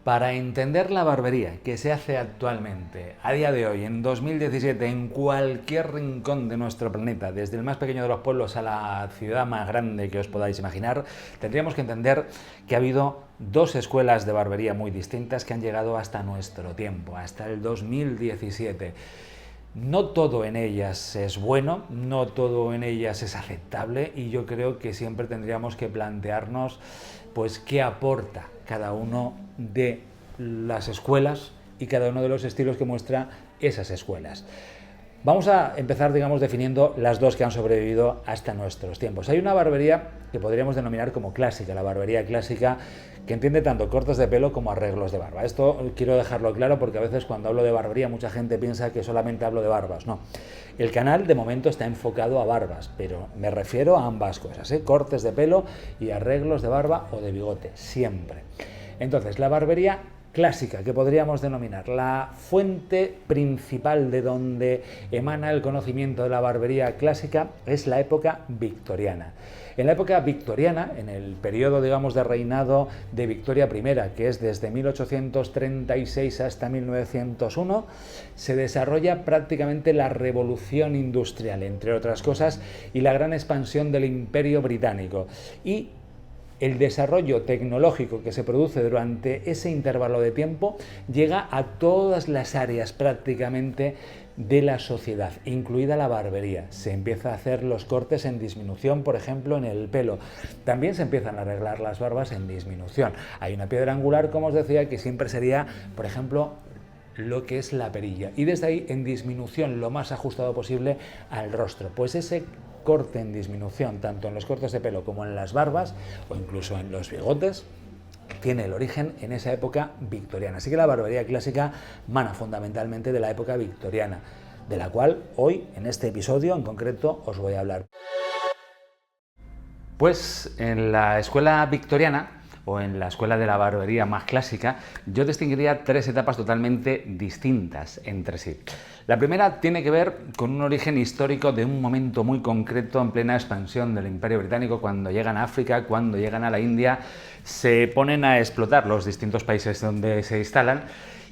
Para entender la barbería que se hace actualmente, a día de hoy, en 2017, en cualquier rincón de nuestro planeta, desde el más pequeño de los pueblos a la ciudad más grande que os podáis imaginar, tendríamos que entender que ha habido dos escuelas de barbería muy distintas que han llegado hasta nuestro tiempo, hasta el 2017. No todo en ellas es bueno, no todo en ellas es aceptable y yo creo que siempre tendríamos que plantearnos pues qué aporta cada uno de las escuelas y cada uno de los estilos que muestra esas escuelas. Vamos a empezar, digamos, definiendo las dos que han sobrevivido hasta nuestros tiempos. Hay una barbería que podríamos denominar como clásica, la barbería clásica, que entiende tanto cortes de pelo como arreglos de barba. Esto quiero dejarlo claro porque a veces cuando hablo de barbería mucha gente piensa que solamente hablo de barbas. No, el canal de momento está enfocado a barbas, pero me refiero a ambas cosas, cortes de pelo y arreglos de barba o de bigote, siempre. Entonces, la barbería clásica, que podríamos denominar la fuente principal de donde emana el conocimiento de la barbería clásica, es la época victoriana. En la época victoriana, en el periodo, digamos, de reinado de Victoria I, que es desde 1836 hasta 1901, se desarrolla prácticamente la revolución industrial, entre otras cosas, y la gran expansión del Imperio Británico. Y el desarrollo tecnológico que se produce durante ese intervalo de tiempo llega a todas las áreas prácticamente de la sociedad, incluida la barbería. Se empieza a hacer los cortes en disminución, por ejemplo, en el pelo. También se empiezan a arreglar las barbas en disminución. Hay una piedra angular, como os decía, que siempre sería, por ejemplo, lo que es la perilla. Y desde ahí en disminución, lo más ajustado posible al rostro. Pues ese corte en disminución, tanto en los cortes de pelo como en las barbas o incluso en los bigotes, tiene el origen en esa época victoriana. Así que la barbería clásica mana fundamentalmente de la época victoriana, de la cual hoy, en este episodio en concreto, os voy a hablar. Pues en la escuela victoriana, o en la escuela de la barbería más clásica, yo distinguiría tres etapas totalmente distintas entre sí. La primera tiene que ver con un origen histórico de un momento muy concreto en plena expansión del Imperio Británico, cuando llegan a África, cuando llegan a la India, se ponen a explotar los distintos países donde se instalan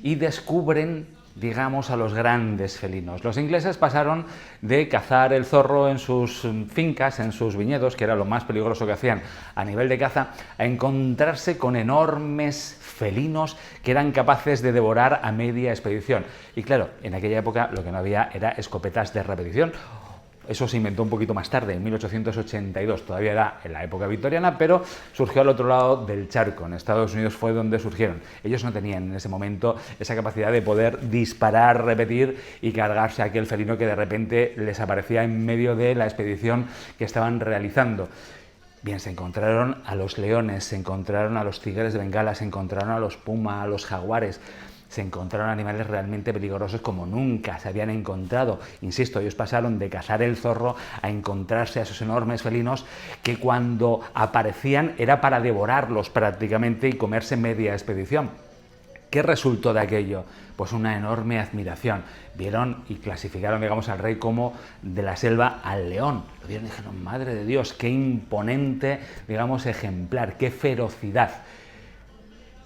y descubren, digamos, a los grandes felinos. Los ingleses pasaron de cazar el zorro en sus fincas, en sus viñedos, que era lo más peligroso que hacían a nivel de caza, a encontrarse con enormes felinos que eran capaces de devorar a media expedición. Y claro, en aquella época lo que no había era escopetas de repetición. Eso se inventó un poquito más tarde, en 1882, todavía era en la época victoriana, pero surgió al otro lado del charco. En Estados Unidos fue donde surgieron. Ellos no tenían en ese momento esa capacidad de poder disparar, repetir y cargarse a aquel felino que de repente les aparecía en medio de la expedición que estaban realizando. Bien, se encontraron a los leones, se encontraron a los tigres de Bengala, se encontraron a los pumas, a los jaguares. Se encontraron animales realmente peligrosos como nunca se habían encontrado. Insisto, ellos pasaron de cazar el zorro a encontrarse a esos enormes felinos que cuando aparecían era para devorarlos prácticamente y comerse media expedición. ¿Qué resultó de aquello? Pues una enorme admiración. Vieron y clasificaron, digamos, al rey como de la selva al león. Lo vieron y dijeron, madre de Dios, qué imponente, digamos, ejemplar, qué ferocidad.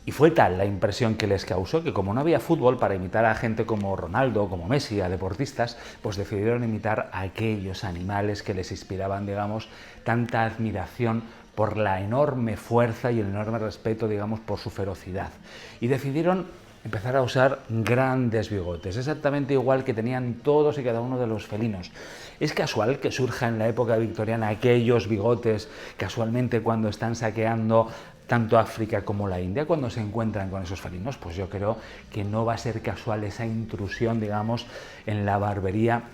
Y fue tal la impresión que les causó que como no había fútbol para imitar a gente como Ronaldo, como Messi, a deportistas, pues decidieron imitar a aquellos animales que les inspiraban, digamos, tanta admiración por la enorme fuerza y el enorme respeto, digamos, por su ferocidad. Y decidieron empezar a usar grandes bigotes, exactamente igual que tenían todos y cada uno de los felinos. ¿Es casual que surja en la época victoriana aquellos bigotes casualmente cuando están saqueando tanto África como la India, cuando se encuentran con esos felinos? Pues yo creo que no va a ser casual esa intrusión, digamos, en la barbería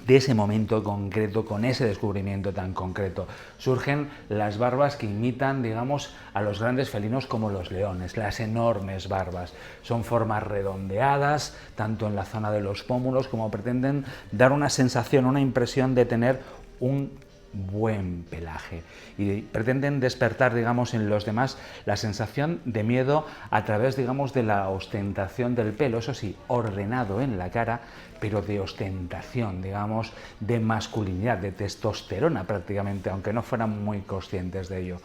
de ese momento concreto, con ese descubrimiento tan concreto. Surgen las barbas que imitan, digamos, a los grandes felinos como los leones, las enormes barbas. Son formas redondeadas, tanto en la zona de los pómulos, como pretenden dar una sensación, una impresión de tener un buen pelaje y pretenden despertar, digamos, en los demás la sensación de miedo a través, digamos, de la ostentación del pelo, eso sí, ordenado en la cara, pero de ostentación, digamos, de masculinidad, de testosterona prácticamente, aunque no fueran muy conscientes de ello.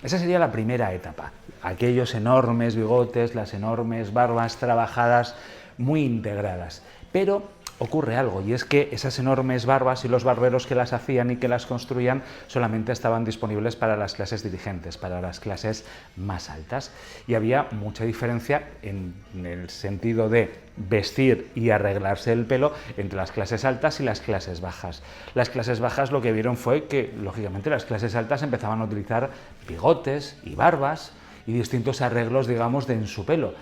Esa sería la primera etapa, aquellos enormes bigotes, las enormes barbas trabajadas, muy integradas. Pero ocurre algo, y es que esas enormes barbas y los barberos que las hacían y que las construían solamente estaban disponibles para las clases dirigentes, para las clases más altas. Y había mucha diferencia en el sentido de vestir y arreglarse el pelo entre las clases altas y las clases bajas. Las clases bajas lo que vieron fue que, lógicamente, las clases altas empezaban a utilizar bigotes y barbas y distintos arreglos, digamos, en su pelo.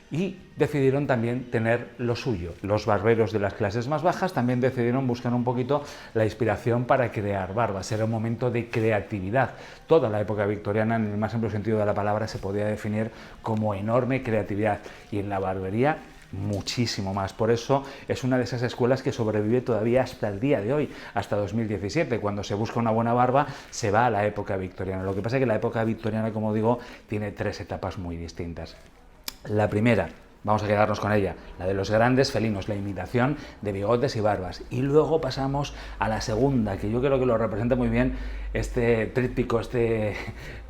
Y decidieron también tener lo suyo. Los barberos de las clases más bajas también decidieron buscar un poquito la inspiración para crear barbas. Era un momento de creatividad. Toda la época victoriana, en el más amplio sentido de la palabra, se podía definir como enorme creatividad. Y en la barbería, muchísimo más. Por eso es una de esas escuelas que sobrevive todavía hasta el día de hoy, hasta 2017. Cuando se busca una buena barba, se va a la época victoriana. Lo que pasa es que la época victoriana, como digo, tiene tres etapas muy distintas. La primera, vamos a quedarnos con ella, la de los grandes felinos, la imitación de bigotes y barbas. Y luego pasamos a la segunda, que yo creo que lo representa muy bien este tríptico, este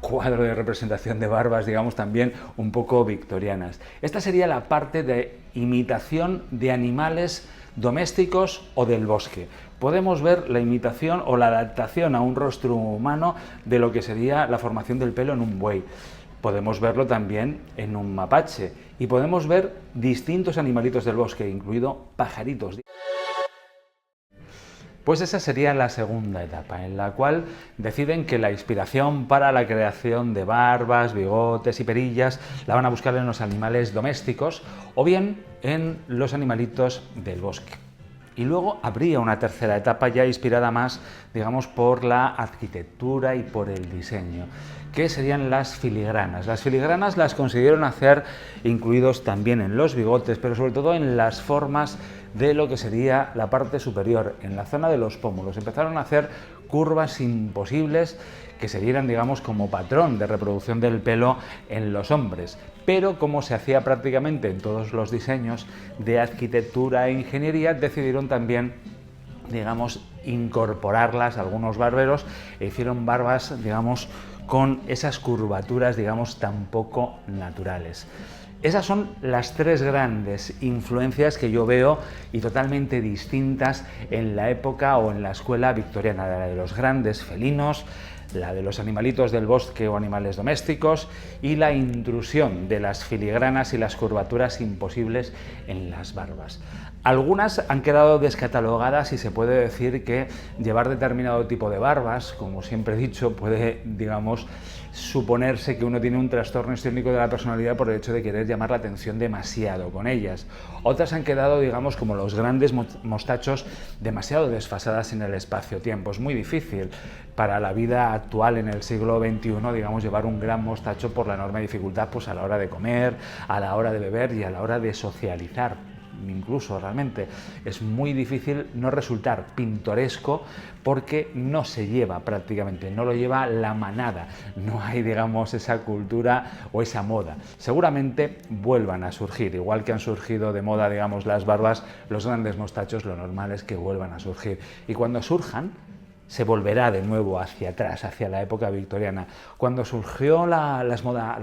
cuadro de representación de barbas, digamos, también un poco victorianas. Esta sería la parte de imitación de animales domésticos o del bosque. Podemos ver la imitación o la adaptación a un rostro humano de lo que sería la formación del pelo en un buey. Podemos verlo también en un mapache y podemos ver distintos animalitos del bosque, incluido pajaritos. Pues esa sería la segunda etapa, en la cual deciden que la inspiración para la creación de barbas, bigotes y perillas la van a buscar en los animales domésticos o bien en los animalitos del bosque. Y luego habría una tercera etapa ya inspirada más, digamos, por la arquitectura y por el diseño, que serían las filigranas. Las filigranas las consiguieron hacer incluidos también en los bigotes, pero sobre todo en las formas de lo que sería la parte superior, en la zona de los pómulos. Empezaron a hacer curvas imposibles que se dieran, digamos, como patrón de reproducción del pelo en los hombres. Pero como se hacía prácticamente en todos los diseños de arquitectura e ingeniería, decidieron también, digamos, incorporarlas algunos barberos e hicieron barbas, digamos, con esas curvaturas, digamos, tan poco naturales. Esas son las tres grandes influencias que yo veo y totalmente distintas en la época o en la escuela victoriana, la de los grandes felinos, la de los animalitos del bosque o animales domésticos y la intrusión de las filigranas y las curvaturas imposibles en las barbas. Algunas han quedado descatalogadas y se puede decir que llevar determinado tipo de barbas, como siempre he dicho, puede, digamos, suponerse que uno tiene un trastorno histriónico de la personalidad por el hecho de querer llamar la atención demasiado con ellas. Otras han quedado, digamos, como los grandes mostachos, demasiado desfasadas en el espacio-tiempo. Es muy difícil para la vida actual en el siglo XXI, digamos, llevar un gran mostacho por la enorme dificultad, pues, a la hora de comer, a la hora de beber y a la hora de socializar. Incluso realmente es muy difícil no resultar pintoresco porque no se lleva prácticamente, no lo lleva la manada, no hay, digamos, esa cultura o esa moda. Seguramente vuelvan a surgir, igual que han surgido de moda, digamos, las barbas, los grandes mostachos, lo normal es que vuelvan a surgir. Y cuando surjan, se volverá de nuevo hacia atrás, hacia la época victoriana. Cuando surgió la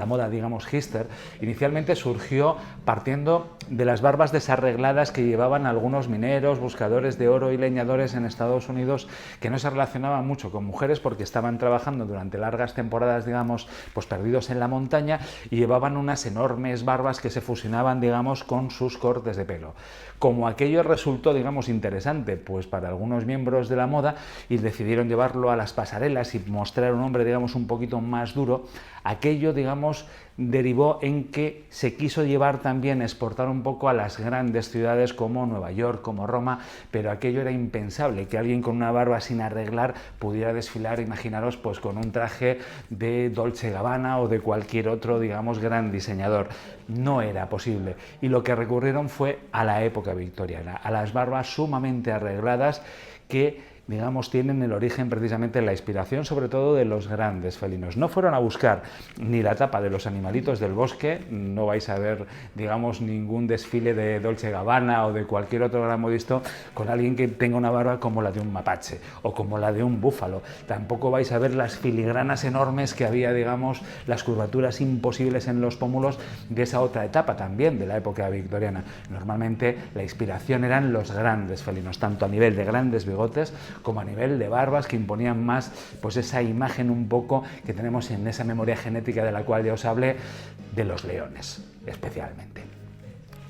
moda, digamos, hipster, inicialmente surgió partiendo de las barbas desarregladas que llevaban algunos mineros, buscadores de oro y leñadores en Estados Unidos, que no se relacionaban mucho con mujeres porque estaban trabajando durante largas temporadas, digamos, pues perdidos en la montaña, y llevaban unas enormes barbas que se fusionaban, digamos, con sus cortes de pelo. Como aquello resultó, digamos, interesante, pues para algunos miembros de la moda, y decidieron llevarlo a las pasarelas y mostrar un hombre, digamos, un poquito más duro, aquello, digamos, derivó en que se quiso llevar también, exportar un poco a las grandes ciudades como Nueva York, como Roma, pero aquello era impensable, que alguien con una barba sin arreglar pudiera desfilar, imaginaros, pues con un traje de Dolce & Gabbana o de cualquier otro, digamos, gran diseñador. No era posible. Y lo que recurrieron fue a la época victoriana, a las barbas sumamente arregladas que digamos, tienen el origen precisamente en la inspiración, sobre todo de los grandes felinos. No fueron a buscar ni la tapa de los animalitos del bosque, no vais a ver, digamos, ningún desfile de Dolce & Gabbana o de cualquier otro gran modisto con alguien que tenga una barba como la de un mapache o como la de un búfalo. Tampoco vais a ver las filigranas enormes que había, digamos, las curvaturas imposibles en los pómulos de esa otra etapa también de la época victoriana. Normalmente la inspiración eran los grandes felinos, tanto a nivel de grandes bigotes como a nivel de barbas, que imponían más pues esa imagen un poco que tenemos en esa memoria genética de la cual ya os hablé, de los leones especialmente.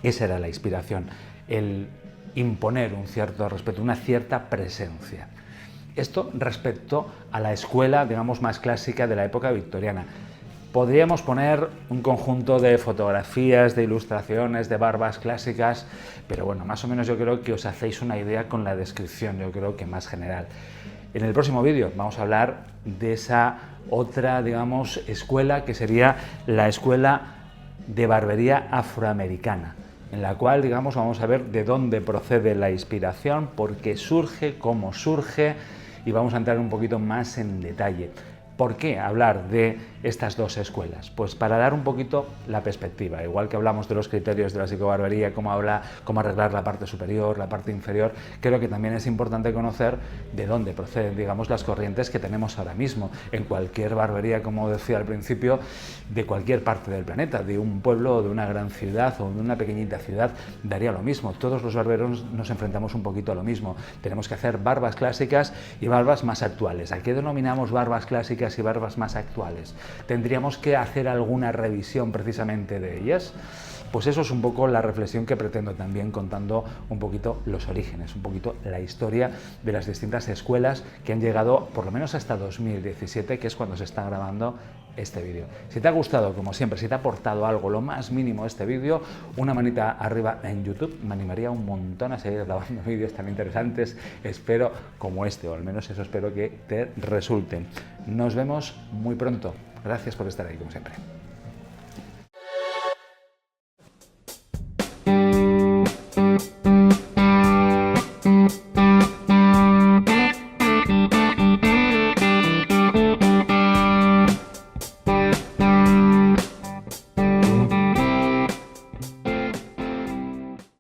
Esa era la inspiración, el imponer un cierto respeto, una cierta presencia. Esto respecto a la escuela, digamos, más clásica de la época victoriana. Podríamos poner un conjunto de fotografías, de ilustraciones, de barbas clásicas, pero bueno, más o menos yo creo que os hacéis una idea con la descripción, yo creo que más general. En el próximo vídeo vamos a hablar de esa otra, digamos, escuela que sería la escuela de barbería afroamericana, en la cual, digamos, vamos a ver de dónde procede la inspiración, por qué surge, cómo surge, y vamos a entrar un poquito más en detalle. ¿Por qué hablar de estas dos escuelas? Pues para dar un poquito la perspectiva, igual que hablamos de los criterios de la psicobarbería, cómo arreglar la parte superior, la parte inferior, creo que también es importante conocer de dónde proceden, digamos, las corrientes que tenemos ahora mismo en cualquier barbería, como decía al principio, de cualquier parte del planeta, de un pueblo o de una gran ciudad o de una pequeñita ciudad, daría lo mismo. Todos los barberos nos enfrentamos un poquito a lo mismo. Tenemos que hacer barbas clásicas y barbas más actuales. ¿A qué denominamos barbas clásicas y barbas más actuales? ¿Tendríamos que hacer alguna revisión precisamente de ellas? Pues eso es un poco la reflexión que pretendo también, contando un poquito los orígenes, un poquito la historia de las distintas escuelas que han llegado por lo menos hasta 2017, que es cuando se está grabando este vídeo. Si te ha gustado, como siempre, si te ha aportado algo, lo más mínimo este vídeo, una manita arriba en YouTube, me animaría un montón a seguir grabando vídeos tan interesantes, espero, como este, o al menos eso espero que te resulten. Nos vemos muy pronto. Gracias por estar ahí, como siempre.